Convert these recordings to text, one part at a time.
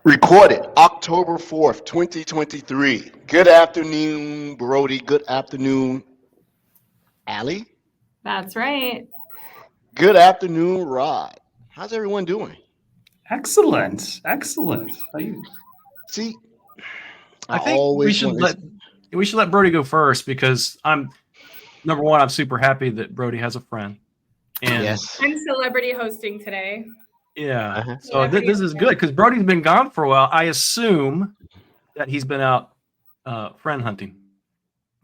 Recorded October 4th, 2023. Good afternoon, Brody. Good afternoon, Allie. That's right. Good afternoon, Rod. How's everyone doing? Excellent. How you? See, I think we should let Brody go first because I'm super happy that Brody has a friend. And yes. I'm celebrity hosting today. Yeah. Uh-huh. So this is good because Brody's been gone for a while. I assume that he's been out friend hunting.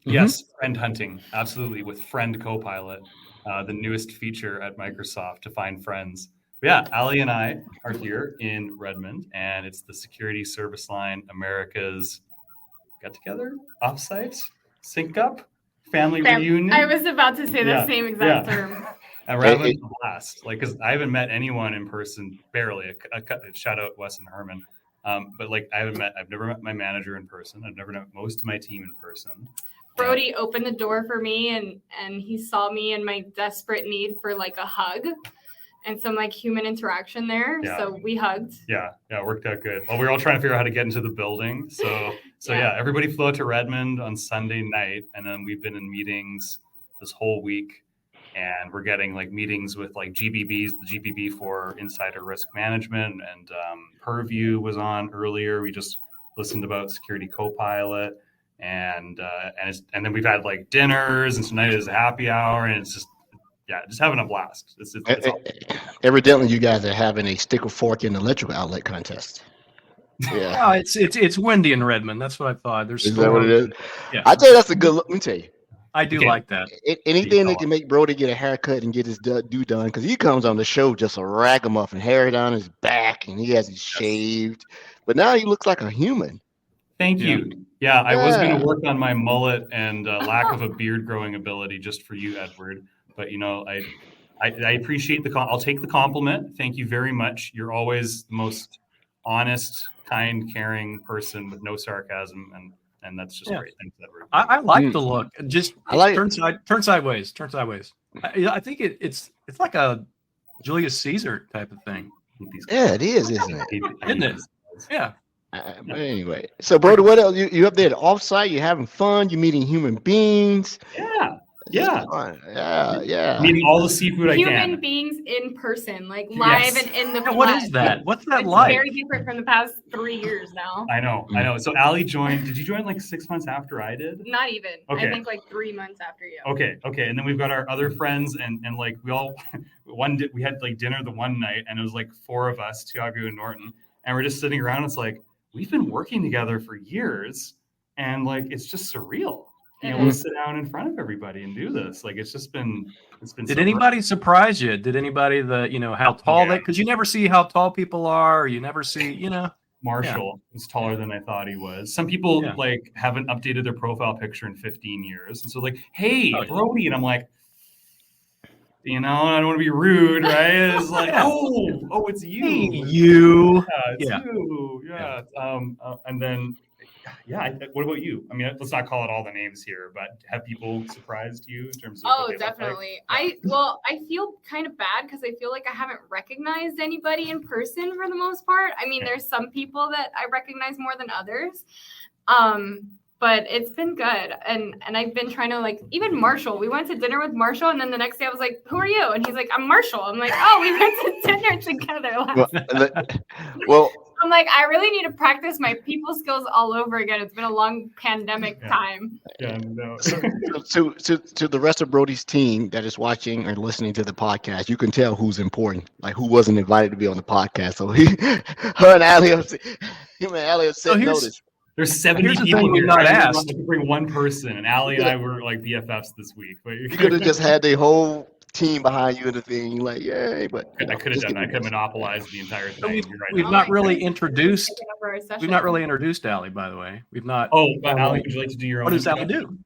Yes, friend hunting. Absolutely. With Friend Copilot, the newest feature at Microsoft to find friends. But yeah, Ali and I are here in Redmond, and it's the Security Service Line America's get together, offsite, sync up, family reunion. I was about to say the same exact term. And we're having a blast, because I haven't met anyone in person, barely. Shout out Wes and Herman, but I've never met my manager in person. I've never met most of my team in person. Brody opened the door for me, and he saw me in my desperate need for like a hug and some like human interaction there. Yeah. So we hugged. Yeah, it worked out good. Well, we were all trying to figure out how to get into the building. So everybody flew out to Redmond on Sunday night, and then we've been in meetings this whole week. And we're getting like meetings with like GBBs, the GBB for insider risk management, and Purview was on earlier. We just listened about Security Copilot, and then we've had like dinners, and tonight is a happy hour, and it's just having a blast. It's Evidently, you guys are having a stick or fork in the electrical outlet contest. Yeah, oh, it's windy in Redmond. That's what I thought. Is that what it is? Yeah, I tell you, that's a good look. Let me tell you. I do like that. Anything that can make Brody get a haircut and get his due done, because he comes on the show just a ragamuffin, hair down his back, and he hasn't shaved. But now he looks like a human. Thank you. Yeah, I was going to work on my mullet and lack of a beard growing ability just for you, Edward. But I appreciate I'll take the compliment. Thank you very much. You're always the most honest, kind, caring person with no sarcasm, and that's just great. Thanks, Edward. I like the look. Just turn sideways. I think it's like a Julius Caesar type of thing. Yeah, it is, isn't it? Isn't it? Yeah. But anyway, so Brody, what else? You up there at offsite? You having fun? You meeting human beings? Yeah. Yeah. Meeting all the seafood Human beings in person, like live and in the flesh. What is that? What's that like? Very different from the past 3 years now. I know. So Ali joined. Did you join like 6 months after I did? Not even. Okay. I think like 3 months after you. Okay. And then we've got our other friends, and like we all we had like dinner the one night, and it was like 4 of us, Tiago and Norton, and we're just sitting around. It's like we've been working together for years, and like it's just surreal. We'll sit down in front of everybody and do this. Like it's been. Did anybody surprise you? Did anybody how tall they? Because you never see how tall people are. Or you never see Marshall is taller than I thought he was. Some people like haven't updated their profile picture in 15 years, and so like, hey, Brody, and I'm like, I don't want to be rude, right? It's like, oh, it's you. Hey, you. It's you. Yeah. And then. Yeah. What about you? I mean, let's not call it all the names here, but have people surprised you in terms of? Oh, definitely. I feel kind of bad because I feel like I haven't recognized anybody in person for the most part. I mean, there's some people that I recognize more than others, but it's been good. And I've been trying to like even Marshall. We went to dinner with Marshall, and then the next day I was like, "Who are you?" And he's like, "I'm Marshall." I'm like, "Oh, we went to dinner together." Well. I'm like, I really need to practice my people skills all over again. It's been a long pandemic time. Yeah, no. To the rest of Brody's team that is watching or listening to the podcast, you can tell who's important, like who wasn't invited to be on the podcast. So her and Ali have said notice. There's 70 people here. Not asked to bring one person, and Ali and I were like BFFs this week. But you could have just had the whole team behind you and the thing, like, yay! But I could have done that. I could have monopolized the entire thing. We've not really introduced. We've not really introduced Ali, by the way. We've not. Oh, but Ali, would you like to do your own? What does Ali do?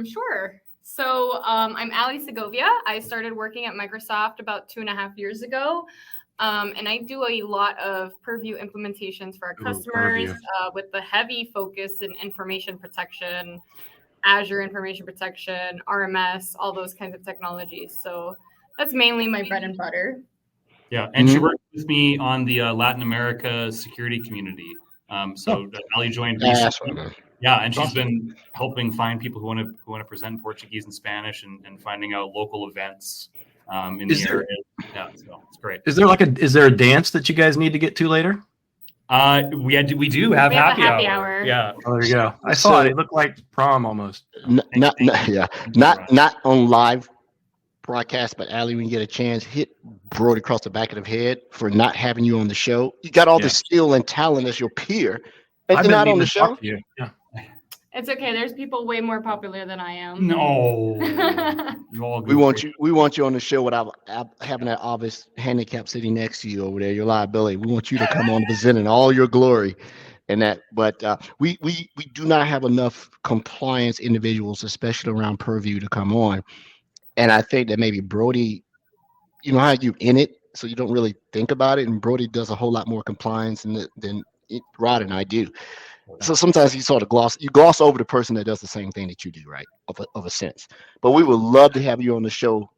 Sure. So I'm Ali Segovia. I started working at Microsoft about 2.5 years ago. And I do a lot of Purview implementations for our customers with the heavy focus in information protection, Azure information protection, RMS, all those kinds of technologies. So that's mainly my bread and butter. Yeah, and she worked with me on the Latin America security community. Ali joined recently. Yeah, and she's been helping find people who want to present in Portuguese and Spanish and finding out local events in the area. Yeah, so it's great. Is there a dance that you guys need to get to later? We do have happy hour. Yeah. Oh, there you go. I saw it. It looked like prom almost. Not on live broadcast, but Ali, when you get a chance, hit Brody across the back of the head for not having you on the show. You got all the skill and talent as your peer, and you're not on the show. Yeah. It's okay. There's people way more popular than I am. No. We want you on the show without having that obvious handicap sitting next to you over there, your liability. We want you to come on presenting all your glory and that. But we do not have enough compliance individuals, especially around Purview, to come on. And I think that maybe Brody, you know how you in it, so you don't really think about it. And Brody does a whole lot more compliance than Rod and I do. So sometimes you sort of gloss over the person that does the same thing that you do, right? Of a sense. But we would love to have you on the show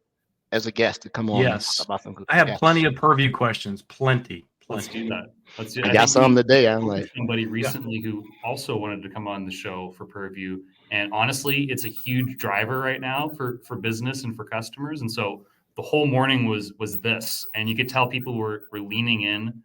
as a guest to come on. Yes. I have plenty of Purview questions. Plenty. Let's do that. I got some today. I'm like somebody recently who also wanted to come on the show for Purview. And honestly, it's a huge driver right now for business and for customers. And so the whole morning was this. And you could tell people were leaning in,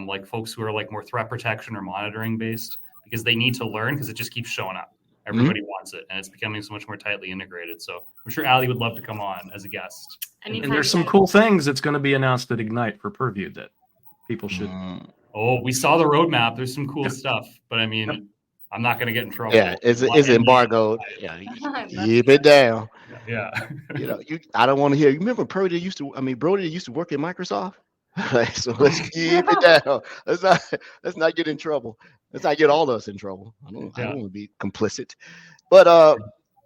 like folks who are like more threat protection or monitoring based, because they need to learn because it just keeps showing up. Everybody wants it, and it's becoming so much more tightly integrated. So I'm sure Ali would love to come on as a guest. And there's some cool things that's going to be announced at Ignite for Purview that people should. Oh, we saw the roadmap. There's some cool stuff, but I mean, I'm not going to get in trouble. Yeah, it's embargoed. Yeah, keep it down. Yeah. I don't want to hear. You remember Brody used to work at Microsoft. So let's keep it down. Let's not get in trouble. Let's not get all of us in trouble. I don't want to be complicit. But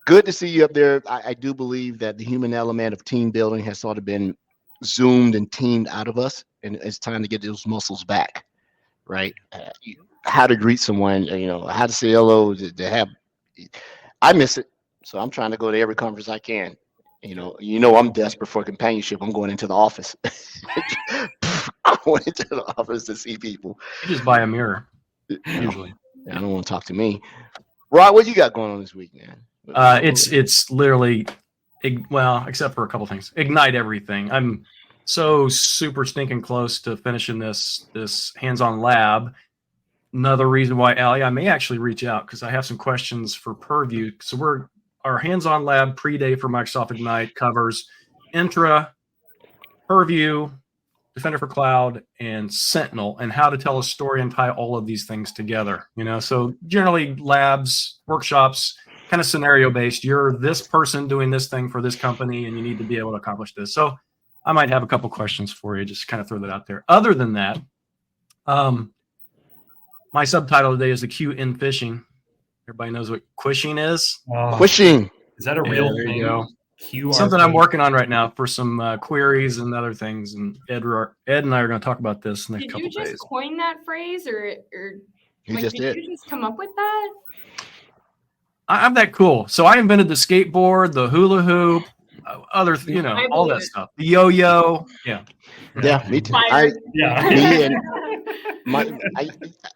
good to see you up there. I do believe that the human element of team building has sort of been zoomed and teamed out of us, and it's time to get those muscles back, right? How to greet someone, how to say hello, to have. I miss it, so I'm trying to go to every conference I can. I'm desperate for companionship. I'm going into the office. Going into the office to see people. You just buy a mirror, usually. I don't want to talk to me. Rod, what you got going on this week, man? It's literally, except for a couple things. Ignite everything. I'm so super stinking close to finishing this hands-on lab. Another reason why, Ali, I may actually reach out because I have some questions for Purview. So our hands-on lab pre-day for Microsoft Ignite covers Intra, Purview, Defender for Cloud, and Sentinel, and how to tell a story and tie all of these things together. So generally labs, workshops, kind of scenario-based. You're this person doing this thing for this company, and you need to be able to accomplish this. So I might have a couple questions for you, just kind of throw that out there. Other than that, my subtitle today is the Q in phishing. Everybody knows what quishing is. Quishing. Is that a real thing? There you go. Something I'm working on right now for some queries and other things. And Ed and I are going to talk about this in a couple days. Did you just coin that phrase, or did you just come up with that? I'm that cool. So I invented the skateboard, the hula hoop, all that stuff. The yo-yo. Yeah, me too.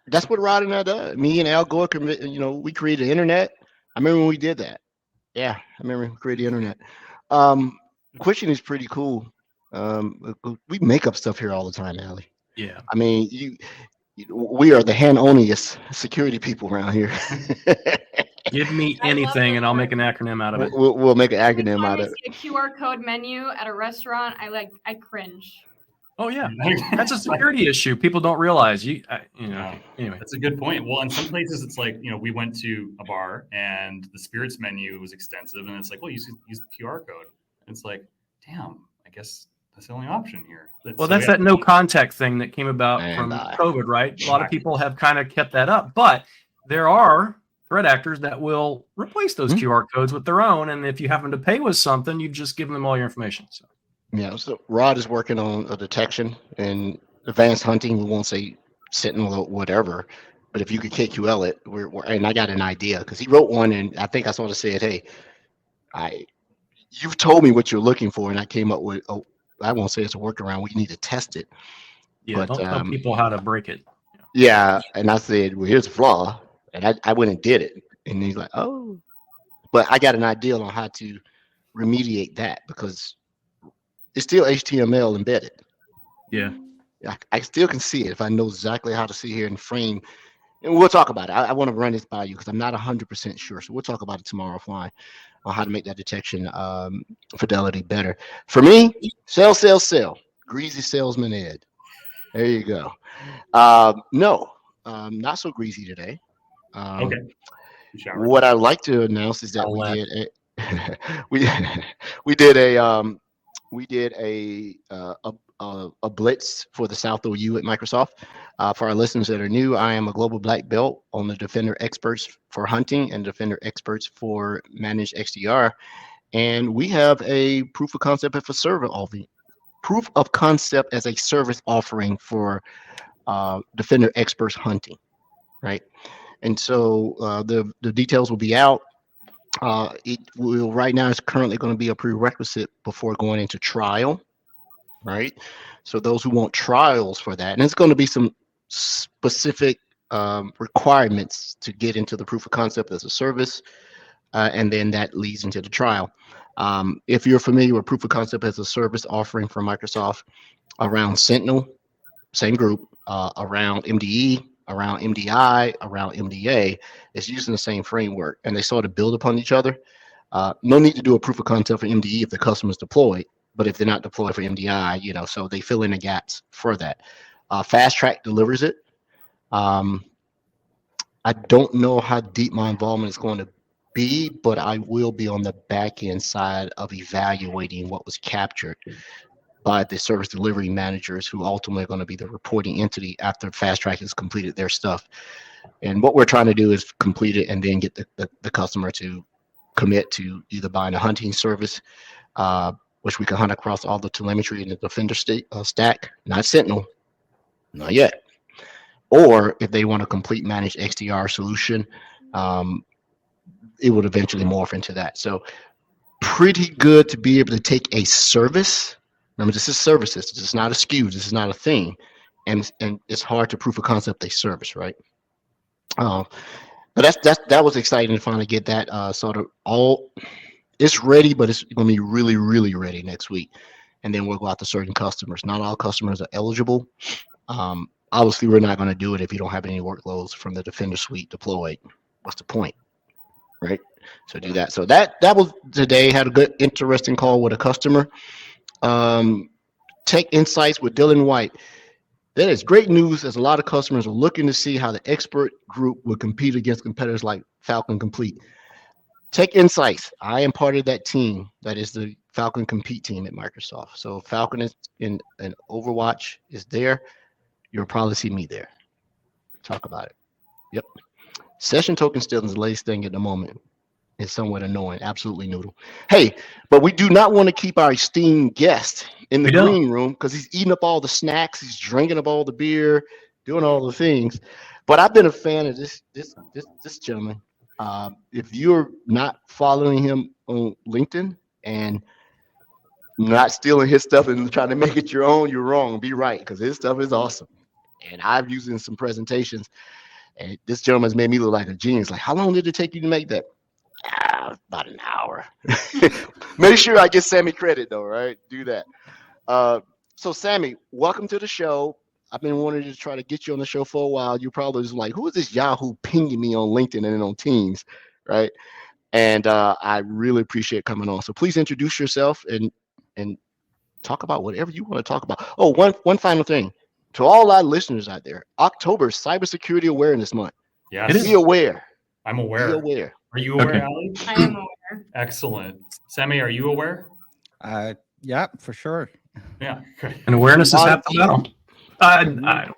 That's what Rod and I did. Me and Al Gore, we created the internet. I remember when we did that. Yeah, I remember we created the internet. Quishing is pretty cool. We make up stuff here all the time, Ali. Yeah. I mean, we are the hand-oniest security people around here. Give me anything, and I'll make an acronym out of it. We'll make an acronym out of it. A QR code menu at a restaurant. I cringe. Oh yeah, that's a security issue. People don't realize. Anyway, that's a good point. Well, in some places, it's like we went to a bar and the spirits menu was extensive, and it's like, well, use the QR code. And it's like, damn, I guess that's the only option here. That's that no contact thing that came about from COVID, right? A lot of people have kind of kept that up, but there are threat actors that will replace those QR codes with their own, and if you happen to pay with something, you just give them all your information. So. Yeah, so Rod is working on a detection and advanced hunting. We won't say Sentinel or whatever, but if you could KQL it, and I got an idea because he wrote one, and I think I sort of said, "Hey, you've told me what you're looking for," and I came up with I won't say it's a workaround. We need to test it. Yeah, But don't tell people how to break it. yeah, and I said, well, here's a flaw, and I went and did it, and he's like, oh, but I got an idea on how to remediate that because it's still HTML embedded. Yeah. I still can see it if I know exactly how to see here and frame. And we'll talk about it. I want to run this by you because I'm not 100% sure. So we'll talk about it tomorrow offline on how to make that detection fidelity better. For me, sell. Greasy salesman Ed. There you go. No, not so greasy today. Okay. You showered. What I'd like to announce is that I'll we let- did we did a blitz for the South OU at Microsoft. For our listeners that are new, I am a global black belt on the Defender Experts for hunting and Defender Experts for managed XDR, and we have a proof of concept as a service offering. Proof of concept as a service offering for Defender Experts hunting, right? And so the details will be out. It will right now it's currently going to be a prerequisite before going into trial, right? So those who want trials for that, and it's going to be some specific requirements to get into the proof of concept as a service, and then that leads into the trial. If you're familiar with proof of concept as a service offering from Microsoft around Sentinel, same group, around MDE, around MDI, around MDA, it's using the same framework, and they sort of build upon each other. No need to do a proof of concept for MDE if the customer's deployed, but if they're not deployed for MDI, so they fill in the gaps for that. Fast Track delivers it. I don't know how deep my involvement is going to be, but I will be on the back end side of evaluating what was captured by the service delivery managers who ultimately are going to be the reporting entity after Fast Track has completed their stuff. And what we're trying to do is complete it and then get the customer to commit to either buying a hunting service, which we can hunt across all the telemetry in the Defender stack, not Sentinel, not yet. Or if they want a complete managed XDR solution, it would eventually morph into that. So pretty good to be able to take a service. Remember, this is services. This is not a SKU. This is not a thing. And it's hard to proof of concept a service, right? But that was exciting to finally get that sort of all. It's ready, but it's going to be really, really ready next week. And then we'll go out to certain customers. Not all customers are eligible. Obviously, we're not going to do it if you don't have any workloads from the Defender suite deployed. What's the point, right? So do that. So that was today. Had a good, interesting call with a customer. Tech Insights with Dylan White. That is great news, as a lot of customers are looking to see how the expert group would compete against competitors like Falcon Complete. Tech Insights, I am part of that team. That is the Falcon Compete team at Microsoft. So Falcon is in Overwatch is there. You'll probably see me there. Talk about it. Yep. Session token stealing is the latest thing at the moment. It's somewhat annoying. Absolutely noodle. Hey, but we do not want to keep our esteemed guest in the green room because he's eating up all the snacks, he's drinking up all the beer, doing all the things. But I've been a fan of this gentleman. If you're not following him on LinkedIn and not stealing his stuff and trying to make it your own, you're wrong. Be right, because his stuff is awesome. And I've used it in some presentations, and this gentleman's made me look like a genius. Like, how long did it take you to make that? About an hour. Make sure I get Sammy credit though, right? Do that. So Sammy, welcome to the show. I've been wanting to try to get you on the show for a while. You probably was like, who is this Yahoo pinging me on LinkedIn and on Teams, right? And I really appreciate coming on. So please introduce yourself and talk about whatever you want to talk about. Oh, one final thing. To all our listeners out there, October is Cybersecurity Awareness Month. Yes. Be aware. I'm aware. Be aware. Are you aware, Okay. Ali? I am aware. Excellent. Sammy, are you aware? Yeah, for sure. Yeah. And awareness is half the battle. I don't care.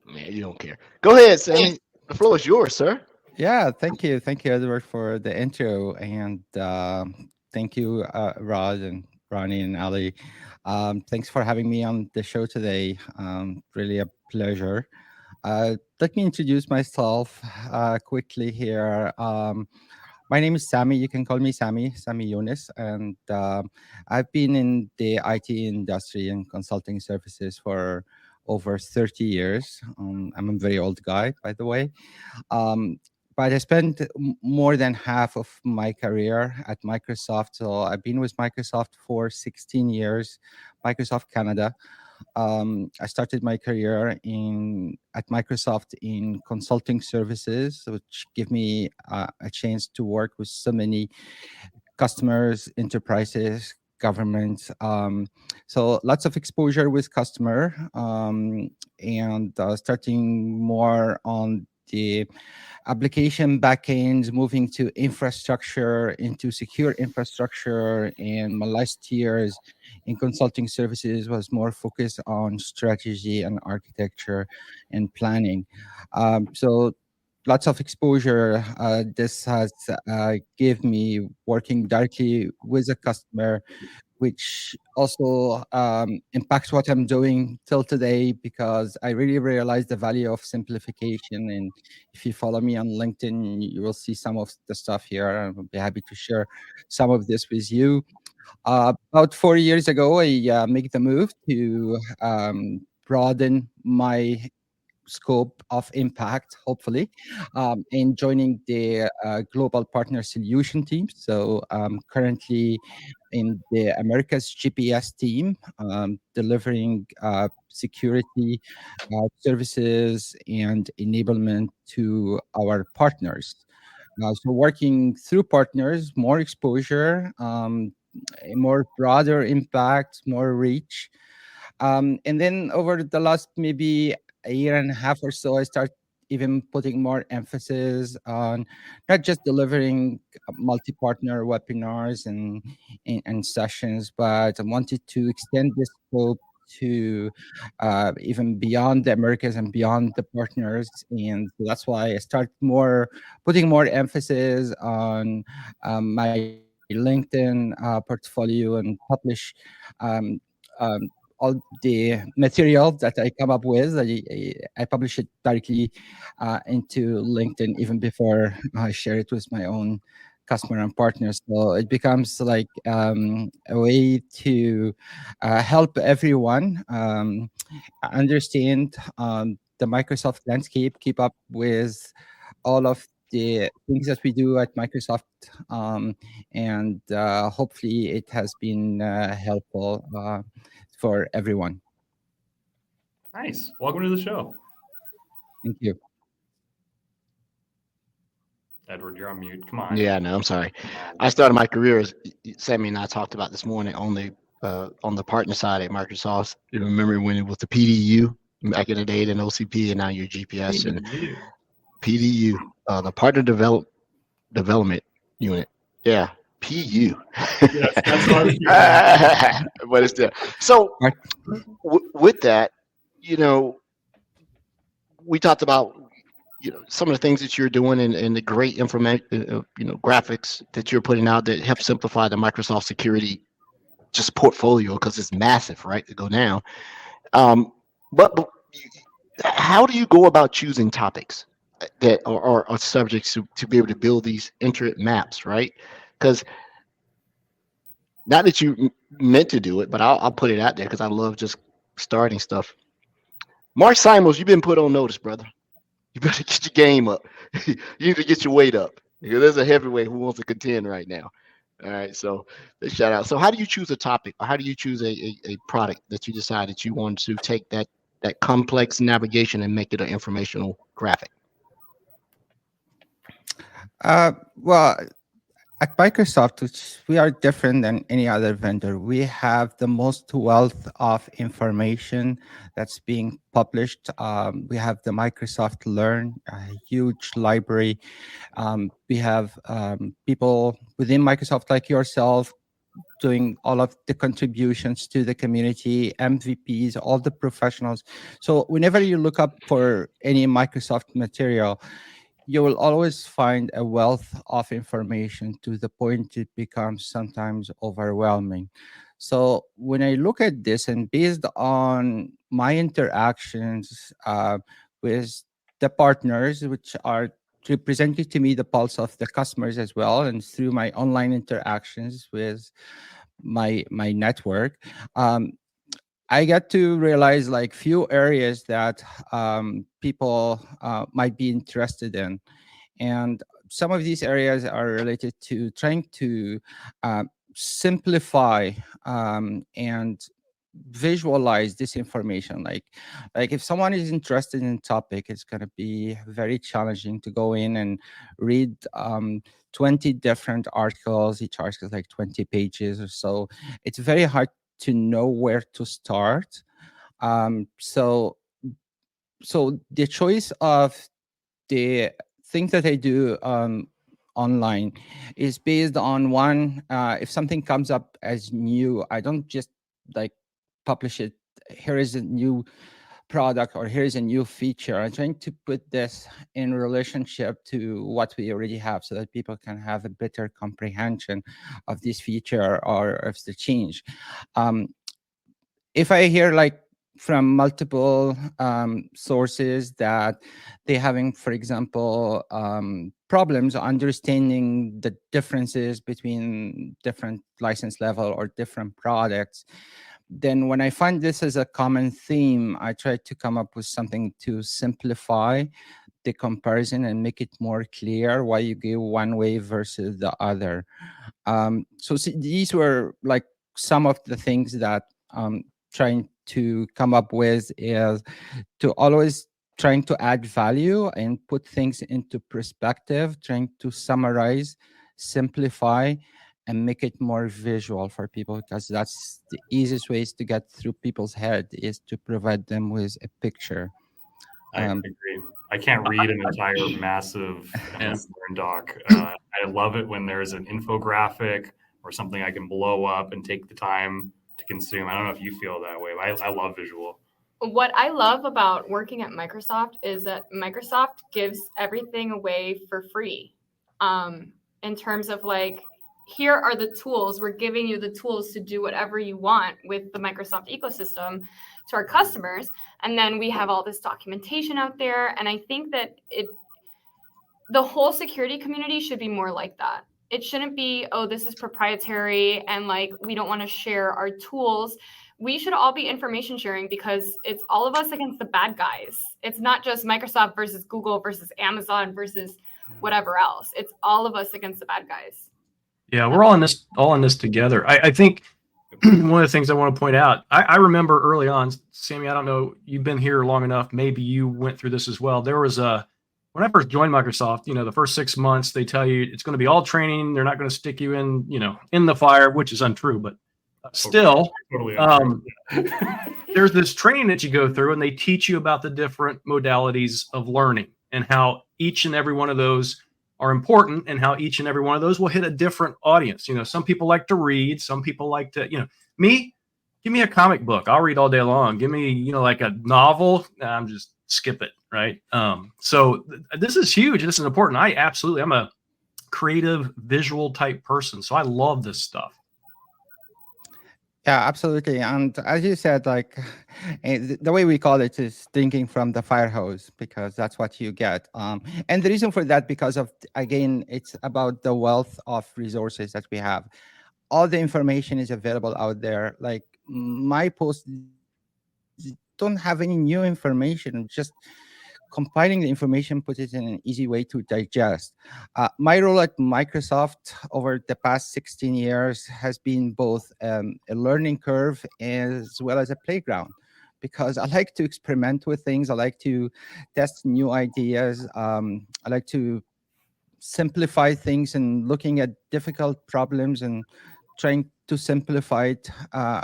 Man, you don't care. Go ahead, Sammy. The floor is yours, sir. Yeah, thank you, Edward, for the intro, and thank you, Rod and Ronnie and Ali. Thanks for having me on the show today. Really a pleasure. Let me introduce myself quickly here. My name is Sameh. You can call me Sameh Younis, and I've been in the IT industry and consulting services for over 30 years. I'm a very old guy, by the way. Um, but I spent more than half of my career at Microsoft. So I've been with Microsoft for 16 years, Microsoft Canada. I started my career in at Microsoft in consulting services, which give me a chance to work with so many customers, enterprises, governments. So lots of exposure with customer, and starting more on the application backends, moving to infrastructure, into secure infrastructure. And my last years in consulting services was more focused on strategy and architecture and planning. So lots of exposure. This has give me working directly with a customer, which also impacts what I'm doing till today, because I really realize the value of simplification. And if you follow me on LinkedIn, you will see some of the stuff here. I'll be happy to share some of this with you. About 4 years ago, I made the move to broaden my scope of impact, hopefully, in joining the global partner solution team. So currently in the Americas GPS team, delivering security services and enablement to our partners. So working through partners, more exposure, a more broader impact, more reach. And then over the last maybe a year and a half or so, I start even putting more emphasis on not just delivering multi-partner webinars and sessions, but I wanted to extend the scope to even beyond the Americas and beyond the partners. And so that's why I start more putting more emphasis on my LinkedIn portfolio and publish um, um, all the material that I come up with. I publish it directly into LinkedIn even before I share it with my own customer and partners. So it becomes like a way to help everyone understand the Microsoft landscape, keep up with all of the things that we do at Microsoft, and hopefully it has been helpful for everyone. Nice. Welcome to the show. Thank you. Edward, you're on mute. Come on. Yeah, no, I'm sorry. I started my career as Sammy and I talked about this morning on the partner side at Microsoft. You remember when it was the PDU back in the day, then OCP, and now your GPS and PDU, the Partner Development Unit. Yeah, PU. Yes, that's what I was hearing. But it's there. So with that, you know, we talked about some of the things that you're doing and the great information, graphics that you're putting out that help simplify the Microsoft security just portfolio, because it's massive, right, to go down. But how do you go about choosing topics that are subjects to be able to build these intricate maps, right? Because not that you meant to do it, but I'll put it out there because I love just starting stuff. Mark Simons, you've been put on notice, brother. You better get your game up. You need to get your weight up. Because there's a heavyweight who wants to contend right now. All right, so let's shout out. So how do you choose a topic, or how do you choose a product that you decide that you want to take that complex navigation and make it an informational graphic? Well, at Microsoft, which we are different than any other vendor, we have the most wealth of information that's being published. We have the Microsoft Learn, a huge library. We have people within Microsoft like yourself doing all of the contributions to the community, MVPs, all the professionals. So whenever you look up for any Microsoft material, you will always find a wealth of information to the point it becomes sometimes overwhelming. So when I look at this, and based on my interactions with the partners, which are represented to me the pulse of the customers as well, and through my online interactions with my network, I got to realize like few areas that people might be interested in, and some of these areas are related to trying to simplify and visualize this information. Like if someone is interested in a topic, it's going to be very challenging to go in and read 20 different articles. Each article is like 20 pages or so. It's very hard to know where to start. So the choice of the things that I do online is based on one. If something comes up as new, I don't just like publish it. Here is a new product or here's a new feature. I'm trying to put this in relationship to what we already have, so that people can have a better comprehension of this feature or of the change. If I hear like from multiple sources that they're having, for example, problems understanding the differences between different license level or different products, then when I find this as a common theme, I try to come up with something to simplify the comparison and make it more clear why you go one way versus the other. These were like some of the things that trying to come up with, is to always trying to add value and put things into perspective, trying to summarize, simplify, and make it more visual for people, because that's the easiest ways to get through people's head, is to provide them with a picture. I agree. I can't read an entire massive MS Learn doc. I love it when there's an infographic or something I can blow up and take the time to consume. I don't know if you feel that way, but I love visual. What I love about working at Microsoft is that Microsoft gives everything away for free. In terms of like, here are the tools. We're giving you the tools to do whatever you want with the Microsoft ecosystem to our customers. And then we have all this documentation out there. And I think that the whole security community should be more like that. It shouldn't be, oh, this is proprietary and like we don't want to share our tools. We should all be information sharing, because it's all of us against the bad guys. It's not just Microsoft versus Google versus Amazon versus whatever else. It's all of us against the bad guys. Yeah, we're all in this together. I think one of the things I want to point out, I remember early on, Sammy, I don't know, you've been here long enough, maybe you went through this as well. There was when I first joined Microsoft, the first 6 months, they tell you it's going to be all training. They're not going to stick you in the fire, which is untrue, but still, Totally there's this training that you go through, and they teach you about the different modalities of learning and how each and every one of those are important, and how each and every one of those will hit a different audience. Some people like to read, some people like to, me, give me a comic book. I'll read all day long. Give me, like a novel. I'm just skip it. Right. So this is huge. This is important. I'm a creative visual type person, so I love this stuff. Yeah, absolutely. And as you said, like the way we call it is drinking from the fire hose, because that's what you get. And the reason for that, because of, again, it's about the wealth of resources that we have. All the information is available out there. Like my posts don't have any new information, just compiling the information, put it in an easy way to digest. My role at Microsoft over the past 16 years has been both a learning curve as well as a playground, because I like to experiment with things. I like to test new ideas. I like to simplify things and looking at difficult problems and trying to simplify it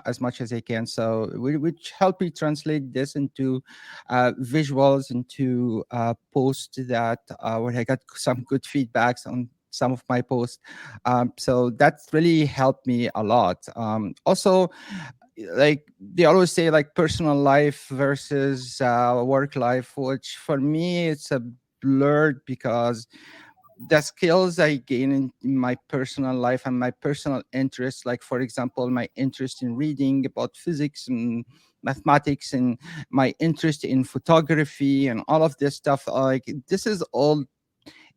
as much as I can. So which help me translate this into visuals, into posts that where I got some good feedbacks on some of my posts. So that's really helped me a lot. Also, like they always say, like personal life versus work life, which for me it's a blurred, because the skills I gain in my personal life and my personal interests, like for example, my interest in reading about physics and mathematics, and my interest in photography and all of this stuff, like this is all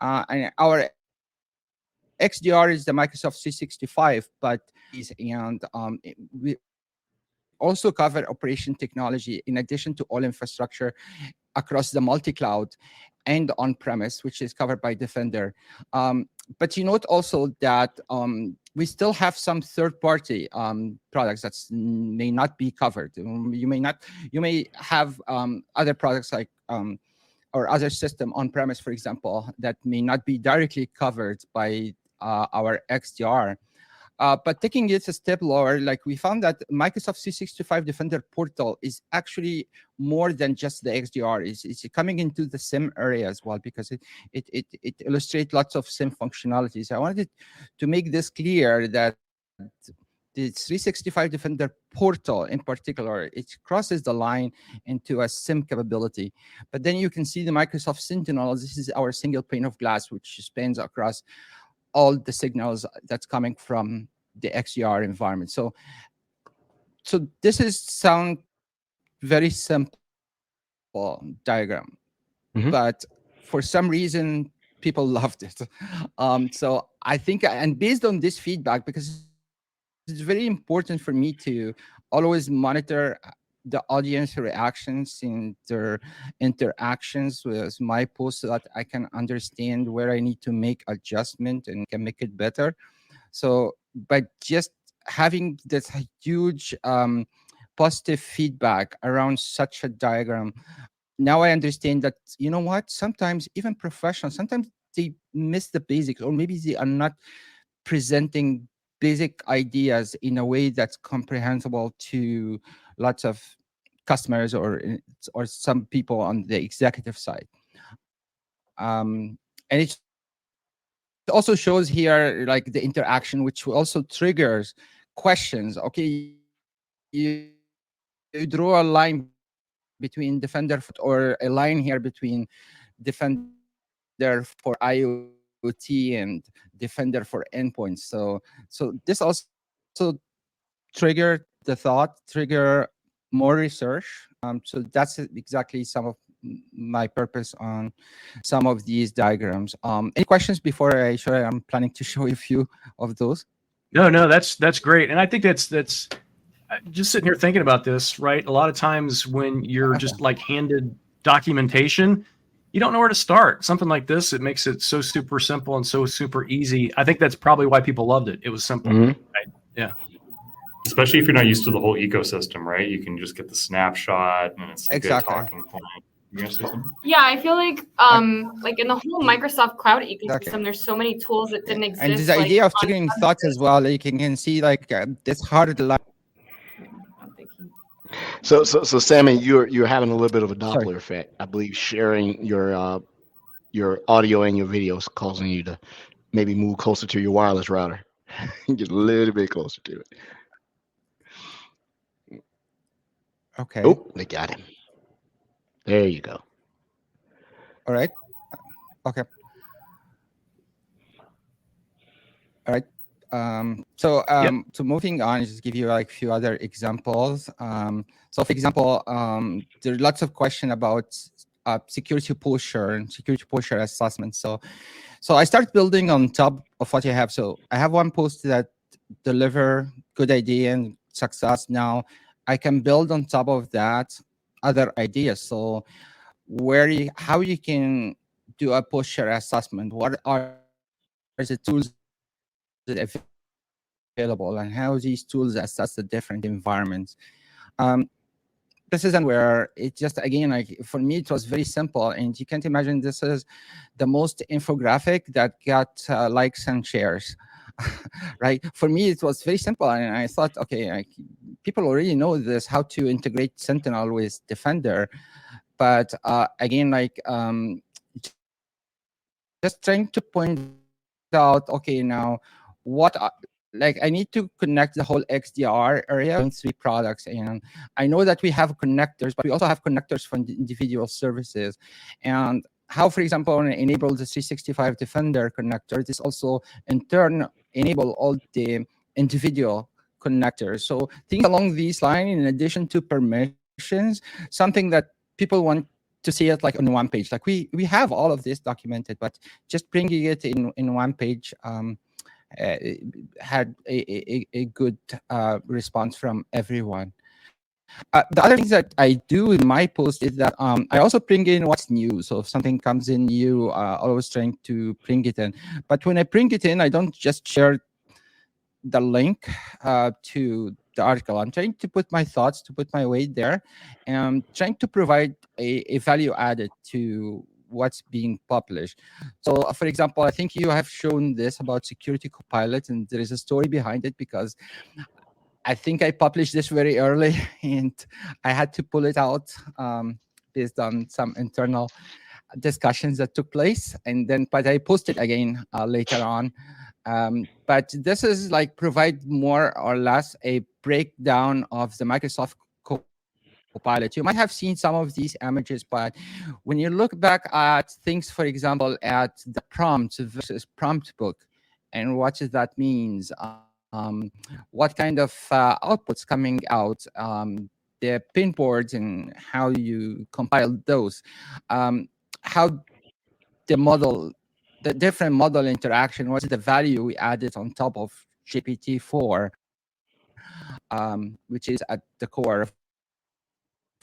And our XDR is the Microsoft 365, but we also cover operation technology in addition to all infrastructure across the multi-cloud and on-premise, which is covered by Defender. But you note also that we still have some third-party products that may not be covered. You may have other products like or other system on-premise, for example, that may not be directly covered by our XDR. But taking it a step lower, like we found that Microsoft 365 Defender portal is actually more than just the XDR. It's coming into the SIM area as well, because it illustrates lots of SIM functionalities. I wanted to make this clear that the 365 Defender portal in particular, it crosses the line into a SIM capability. But then you can see the Microsoft Sentinel. This is our single pane of glass, which spans across all the signals that's coming from the XDR environment. So this is sound very simple diagram, but for some reason people loved it. So I think, and based on this feedback, because it's very important for me to always monitor the audience reactions in their interactions with my post, so that I can understand where I need to make adjustment and can make it better. So by just having this huge positive feedback around such a diagram, now I understand that, you know what, sometimes even professionals, sometimes they miss the basics, or maybe they are not presenting basic ideas in a way that's comprehensible to lots of customers or some people on the executive side. And it also shows here like the interaction, which also triggers questions. Okay, you draw a line between Defender or a line here between Defender for IoT and Defender for endpoints. So this also trigger the thought, trigger more research. So that's exactly some of my purpose on some of these diagrams. Any questions before I show? I'm planning to show you a few of those. No, that's great, and I think that's just sitting here thinking about this. Right, a lot of times when you're just like handed documentation, you don't know where to start. Something like this, it makes it so super simple and so super easy. I think that's probably why people loved it. It was simple. Right? Yeah. Especially if you're not used to the whole ecosystem, right? You can just get the snapshot and it's a good talking point. You gonna say something? Yeah, I feel like in the whole Microsoft cloud ecosystem, there's so many tools that didn't exist. And this idea of triggering thoughts as well, like you can see like this hard line. So Sameh, you're having a little bit of a Doppler effect. I believe sharing your audio and your videos causing you to maybe move closer to your wireless router. Get a little bit closer to it. Okay. Oh, they got him. There you go. All right. Okay. All right. So moving on, just give you like a few other examples. So for example, there are lots of questions about security posture and security posture assessment. So I start building on top of what I have. So I have one post that deliver good idea and success. Now I can build on top of that other ideas. So how you can do a posture assessment? What are the tools that are available, and how these tools assess the different environments? This isn't where it just, again, like for me, it was very simple, and you can't imagine this is the most infographic that got likes and shares. Right? For me, it was very simple, and I thought, okay, people already know this, how to integrate Sentinel with Defender, but again, like just trying to point out, okay, now what? Like I need to connect the whole XDR area in 3 products, and I know that we have connectors, but we also have connectors from the individual services, and how, for example, when I enable the 365 Defender connector, this also in turn enable all the individual connectors. So things along these lines, in addition to permissions, something that people want to see it like on one page. Like we have all of this documented, but just bringing it in one page had a good response from everyone. The other things that I do in my post is that I also bring in what's new. So if something comes in new, always trying to bring it in. But when I bring it in, I don't just share the link to the article. I'm trying to put my thoughts, to put my weight there, and I'm trying to provide a value added to what's being published. So, for example, I think you have shown this about Security Copilot, and there is a story behind it because I think I published this very early and I had to pull it out based on some internal discussions that took place. And then, but I posted again later on. But this is like provide more or less a breakdown of the Microsoft Copilot. You might have seen some of these images, but when you look back at things, for example, at the prompts versus prompt book, and what does that means? What kind of outputs coming out, the pinboards and how you compile those, how the different model interaction, what's the value we added on top of GPT-4, which is at the core of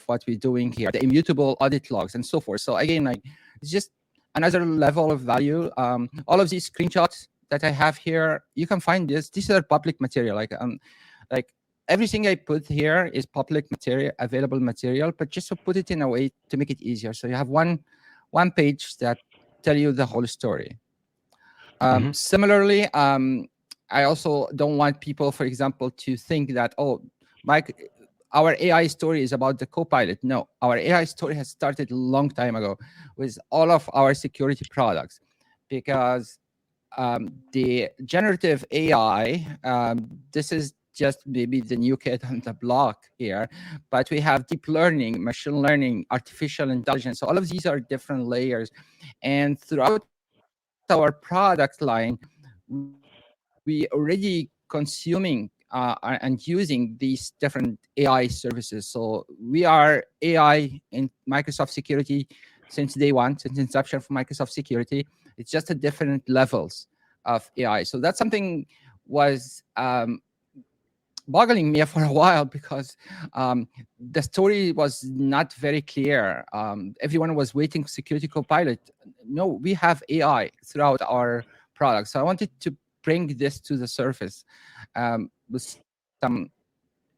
what we're doing here, the immutable audit logs and so forth. So again, like it's just another level of value. All of these screenshots that I have here, you can find this. These are public material. Like everything I put here is public material, available material, but just to put it in a way to make it easier. So you have one page that tell you the whole story. Similarly, I also don't want people, for example, to think that, oh, Mike, our AI story is about the Copilot. No, our AI story has started a long time ago with all of our security products, because the generative AI, this is just maybe the new kid on the block here, but we have deep learning, machine learning, artificial intelligence. So all of these are different layers. And throughout our product line, we already consuming and using these different AI services. So we are AI in Microsoft Security since day one, since inception for Microsoft Security. It's just at different levels of AI. So that's something was boggling me for a while, because the story was not very clear. Everyone was waiting for Security Copilot. No, we have AI throughout our products. So I wanted to bring this to the surface with some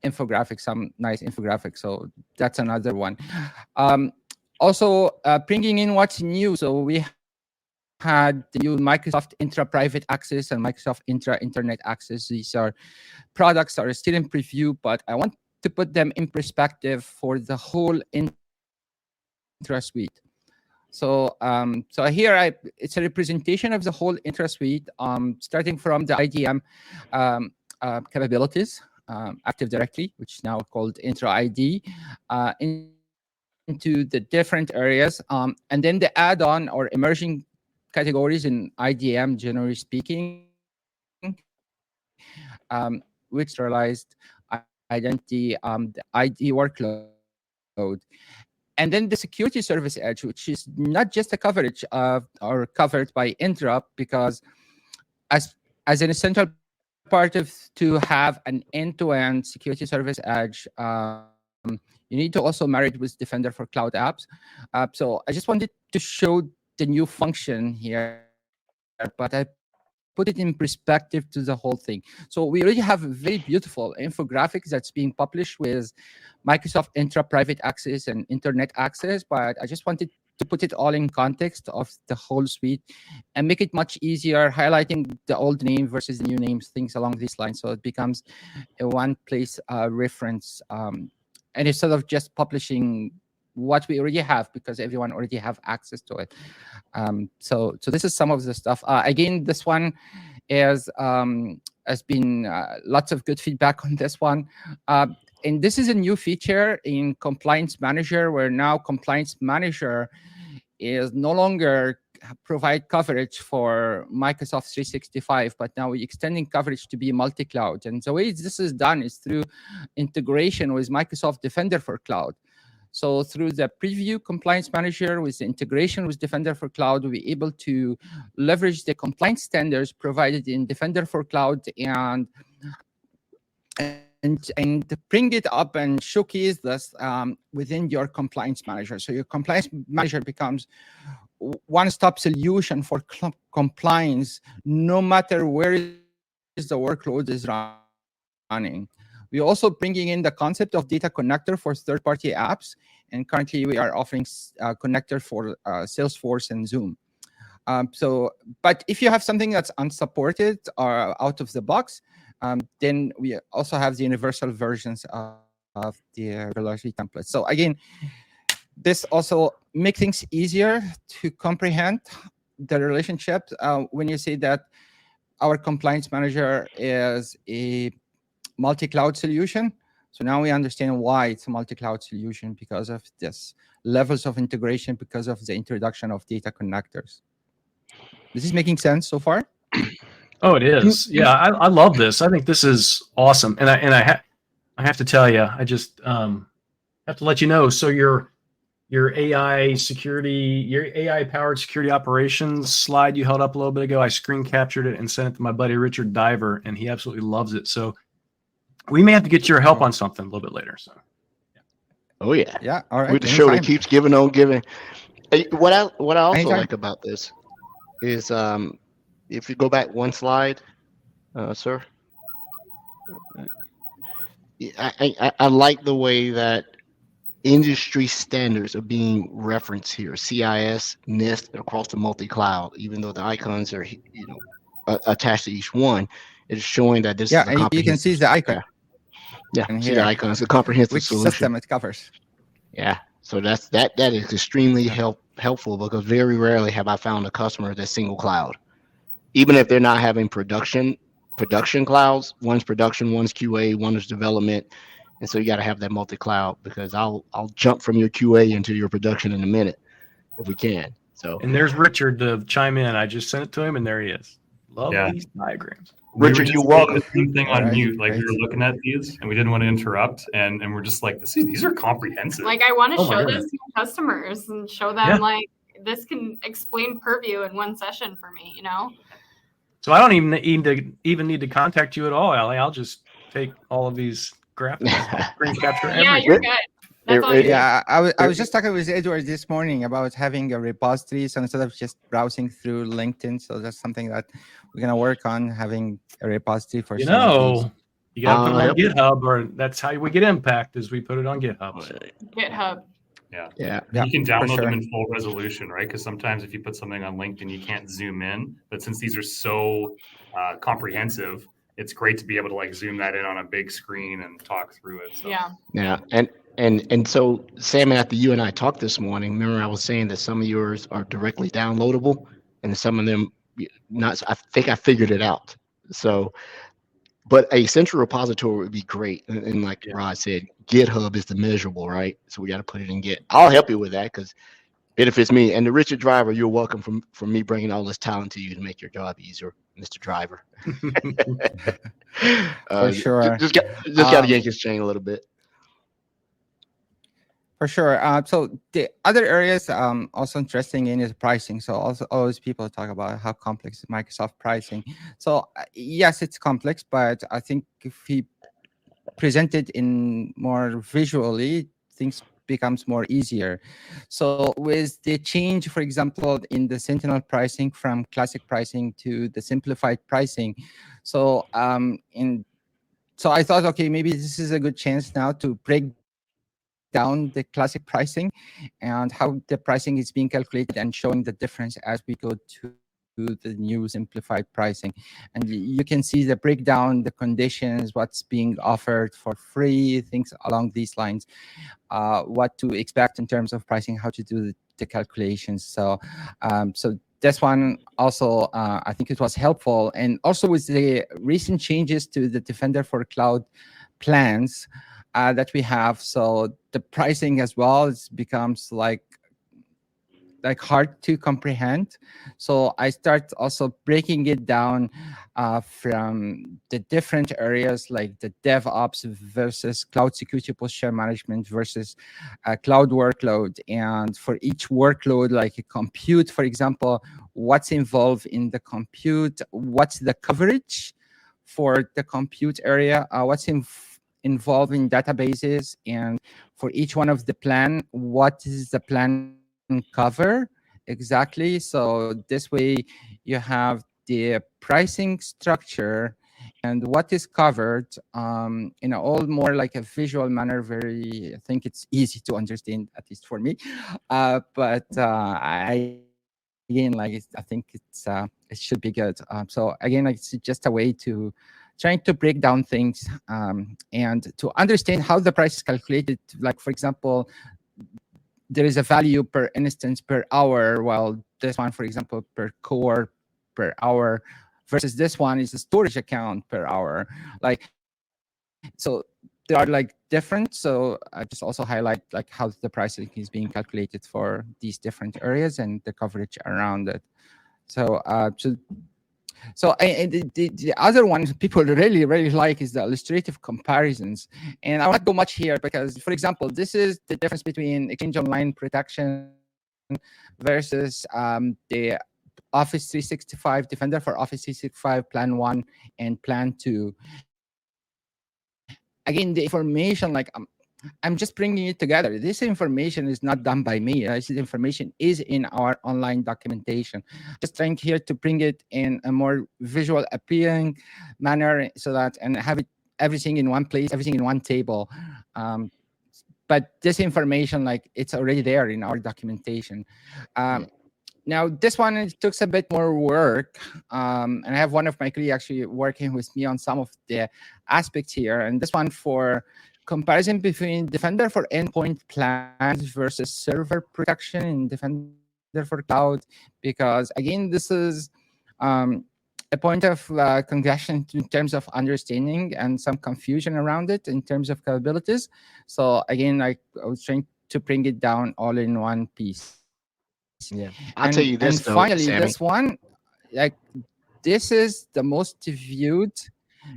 infographics, some nice infographics. So that's another one. Also, bringing in what's new. So we had the new Microsoft Intra Private Access and Microsoft Intra Internet Access. These are products that are still in preview, but I want to put them in perspective for the whole Intra suite. So, so here it's a representation of the whole Intra suite, starting from the IDM capabilities, Active Directory, which is now called Intra ID, into the different areas, and then the add-on or emerging categories in IDM, generally speaking, which realized identity, the ID workload. And then the security service edge, which is not just a coverage of or covered by Intra, because as an essential part of to have an end-to-end security service edge, you need to also marry it with Defender for Cloud Apps. So I just wanted to show the new function here, but I put it in perspective to the whole thing. So we already have a very beautiful infographics that's being published with Microsoft Intra Private Access and Internet Access, but I just wanted to put it all in context of the whole suite and make it much easier, highlighting the old name versus the new names, things along these lines. So it becomes a one-place reference. And instead of just publishing what we already have, because everyone already have access to it. So this is some of the stuff. Again, this one is has been lots of good feedback on this one. And this is a new feature in Compliance Manager, where now Compliance Manager is no longer provide coverage for Microsoft 365, but now we're extending coverage to be multi-cloud. And the way this is done is through integration with Microsoft Defender for Cloud. So through the preview compliance manager with the integration with Defender for Cloud, we're able to leverage the compliance standards provided in Defender for Cloud and bring it up and showcase this within your compliance manager. So your compliance manager becomes one-stop solution for compliance, no matter where the workload is running. We're also bringing in the concept of data connector for third-party apps, and currently we are offering connector for Salesforce and Zoom. But if you have something that's unsupported or out of the box, then we also have the universal versions of the regulatory templates. So again, this also makes things easier to comprehend the relationship. When you say that our compliance manager is a multi-cloud solution, so now we understand why it's a multi-cloud solution, because of this levels of integration, because of the introduction of data connectors. This is making sense so far? Oh, it is. Yeah, I love this. I think this is awesome. And I have to tell you, I just have to let you know. So your AI security, your AI powered security operations slide you held up a little bit ago, I screen captured it and sent it to my buddy Richard Diver, and he absolutely loves it. So we may have to get your help on something a little bit later. So. Oh yeah, yeah. All right. With the show that keeps giving on giving. What I also Anytime. like about this is if you go back one slide, sir. I like the way that industry standards are being referenced here. CIS, NIST across the multi-cloud, even though the icons are attached to each one, it's showing that this is a comprehensive. You can see the icon. Yeah, see the icons, a comprehensive which solution. System it covers. Yeah, so that is extremely helpful, because very rarely have I found a customer that's single cloud, even if they're not having production clouds. One's production, one's QA, one is development, and so you got to have that multi-cloud, because I'll jump from your QA into your production in a minute if we can. So and there's Richard to chime in. I just sent it to him, and there he is. Love these diagrams. Richard, you're welcome. The same thing on mute. Like, we were looking at these and we didn't want to interrupt, and we're just like, these are comprehensive. Like, I want to show this to customers and show them like this can explain Purview in one session for me, So I don't even need to contact you at all, Allie. I'll just take all of these graphics, screen capture everything. Yeah, you're good. That's all Yeah, I was just talking with Edward this morning about having a repository, so instead of just browsing through LinkedIn. So that's something that we're gonna work on, having a repository for. You got to put it on GitHub, or that's how we get impact, is we put it on GitHub. GitHub. Yeah. You can download them in full resolution, right? Because sometimes if you put something on LinkedIn, you can't zoom in. But since these are so comprehensive, it's great to be able to like zoom that in on a big screen and talk through it. So. Yeah. And so, Sam, after you and I talked this morning, remember I was saying that some of yours are directly downloadable and some of them not. I think I figured it out. So, but a central repository would be great. And like Rod said, GitHub is the measurable, right? So we got to put it in Git. I'll help you with that because it benefits me. And the Richard Driver, you're welcome from me bringing all this talent to you to make your job easier, Mr. Driver. For sure. Just got to yank his chain a little bit. For sure. So the other areas also interesting in is pricing. So also always people talk about how complex is Microsoft pricing. So yes, it's complex, but I think if we present it in more visually, things becomes more easier. So with the change, for example, in the Sentinel pricing from classic pricing to the simplified pricing. So so I thought, okay, maybe this is a good chance now to break down the classic pricing and how the pricing is being calculated and showing the difference as we go to the new simplified pricing. And you can see the breakdown, the conditions, what's being offered for free, things along these lines, what to expect in terms of pricing, how to do the calculations. So so this one also, I think it was helpful. And also with the recent changes to the Defender for Cloud plans, that we have, so the pricing as well becomes like like hard to comprehend. So I start also breaking it down from the different areas, like the DevOps versus cloud security posture management versus cloud workload. And for each workload, like a compute, for example, what's involved in the compute, what's the coverage for the compute area, what's involved in databases, and for each one of the plan, what is the plan cover exactly. So this way you have the pricing structure and what is covered in a all more like a visual manner. I think it's easy to understand, at least for me. But I again, like I think it should be good. So again, like, it's just a way to trying to break down things and to understand how the price is calculated. Like, for example, there is a value per instance per hour, while this one, for example, per core per hour, versus this one is a storage account per hour. Like, so they are like different. So I just also highlight like how the pricing is being calculated for these different areas and the coverage around it. So the other one people really like is the illustrative comparisons. And I won't go much here because, for example, this is the difference between Exchange Online protection versus the Office 365 Defender for Office 365 Plan 1 and Plan 2. Again, the information, like I'm just bringing it together. This information is not done by me. This information is in our online documentation. Just trying here to bring it in a more visual, appealing manner, so that and have it everything in one place, everything in one table. But this information, like, it's already there in our documentation. Now, this one, it took a bit more work. And I have one of my colleagues actually working with me on some of the aspects here. And this one for comparison between Defender for endpoint plans versus server protection in Defender for cloud. Because again, this is a point of congestion in terms of understanding and some confusion around it in terms of capabilities. So again, I was trying to bring it down all in one piece. Yeah, I'll tell you this. And finally, Sameh, this one, like, this is the most viewed.